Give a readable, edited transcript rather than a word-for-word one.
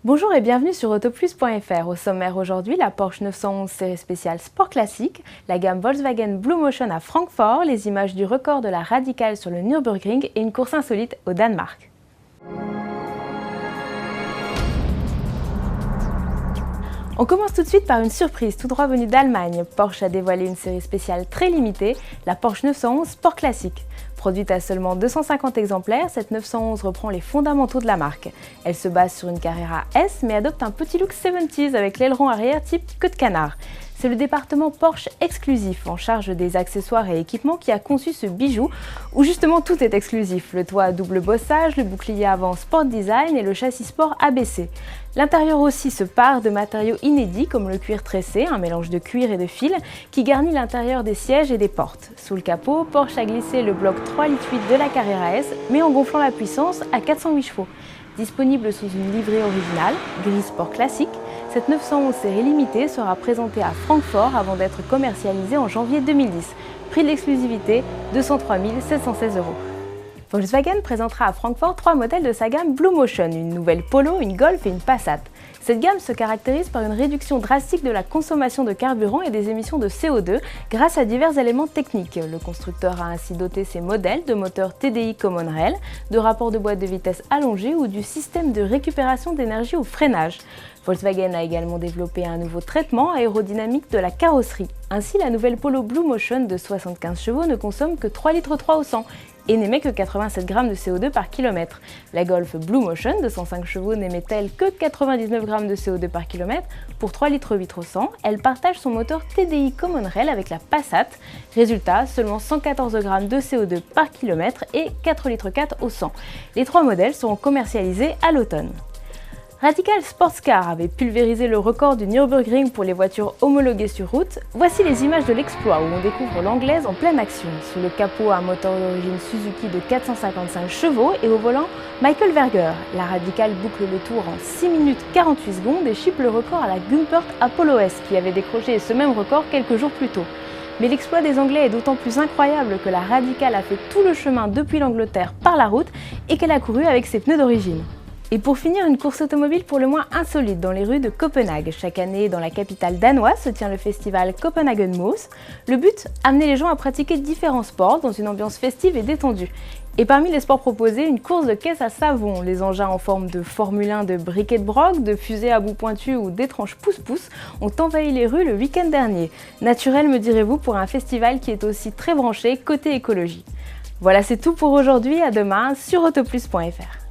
Bonjour et bienvenue sur Autoplus.fr. Au sommaire aujourd'hui, la Porsche 911 série spéciale Sport Classique, la gamme Volkswagen Blue Motion à Francfort, les images du record de la Radical sur le Nürburgring et une course insolite au Danemark. On commence tout de suite par une surprise tout droit venue d'Allemagne. Porsche a dévoilé une série spéciale très limitée, la Porsche 911 Sport Classique. Produite à seulement 250 exemplaires, cette 911 reprend les fondamentaux de la marque. Elle se base sur une Carrera S mais adopte un petit look 70s avec l'aileron arrière type queue de canard. C'est le département Porsche exclusif en charge des accessoires et équipements qui a conçu ce bijou où justement tout est exclusif. Le toit à double bossage, le bouclier avant Sport Design et le châssis sport ABC. L'intérieur aussi se pare de matériaux inédits comme le cuir tressé, un mélange de cuir et de fil qui garnit l'intérieur des sièges et des portes. Sous le capot, Porsche a glissé le bloc 3,8 litres de la Carrera S mais en gonflant la puissance à 408 chevaux. Disponible sous une livrée originale, gris sport classique, cette 911 série limitée sera présentée à Francfort avant d'être commercialisée en janvier 2010. Prix de l'exclusivité, 203 716 €. Volkswagen présentera à Francfort 3 modèles de sa gamme Blue Motion, une nouvelle Polo, une Golf et une Passat. Cette gamme se caractérise par une réduction drastique de la consommation de carburant et des émissions de CO2 grâce à divers éléments techniques. Le constructeur a ainsi doté ses modèles de moteurs TDI Common Rail, de rapports de boîte de vitesse allongés ou du système de récupération d'énergie au freinage. Volkswagen a également développé un nouveau traitement aérodynamique de la carrosserie. Ainsi, la nouvelle Polo Blue Motion de 75 chevaux ne consomme que 3,3 litres au 100 et n'émet que 87 grammes de CO2 par kilomètre. La Golf Blue Motion de 105 chevaux n'émet-elle que 99 grammes de CO2 par kilomètre pour 3,8 litres au 100. Elle partage son moteur TDI Common Rail avec la Passat. Résultat, seulement 114 grammes de CO2 par kilomètre et 4,4 litres au 100. Les 3 modèles seront commercialisés à l'automne. Radical Sports Car avait pulvérisé le record du Nürburgring pour les voitures homologuées sur route. Voici les images de l'exploit où on découvre l'anglaise en pleine action. Sous le capot, un moteur d'origine Suzuki de 455 chevaux et au volant, Michael Verger. La Radical boucle le tour en 6 minutes 48 secondes et chipe le record à la Gumpert Apollo S qui avait décroché ce même record quelques jours plus tôt. Mais l'exploit des Anglais est d'autant plus incroyable que la Radical a fait tout le chemin depuis l'Angleterre par la route et qu'elle a couru avec ses pneus d'origine. Et pour finir, une course automobile pour le moins insolite dans les rues de Copenhague. Chaque année, dans la capitale danoise, se tient le festival Copenhagen Mouse. Le but, amener les gens à pratiquer différents sports dans une ambiance festive et détendue. Et parmi les sports proposés, une course de caisse à savon. Les engins en forme de Formule 1 de briquet de broc, de fusée à bout pointu ou d'étranges pousse-pousse ont envahi les rues le week-end dernier. Naturel, me direz-vous, pour un festival qui est aussi très branché côté écologie. Voilà, c'est tout pour aujourd'hui. À demain sur Autoplus.fr.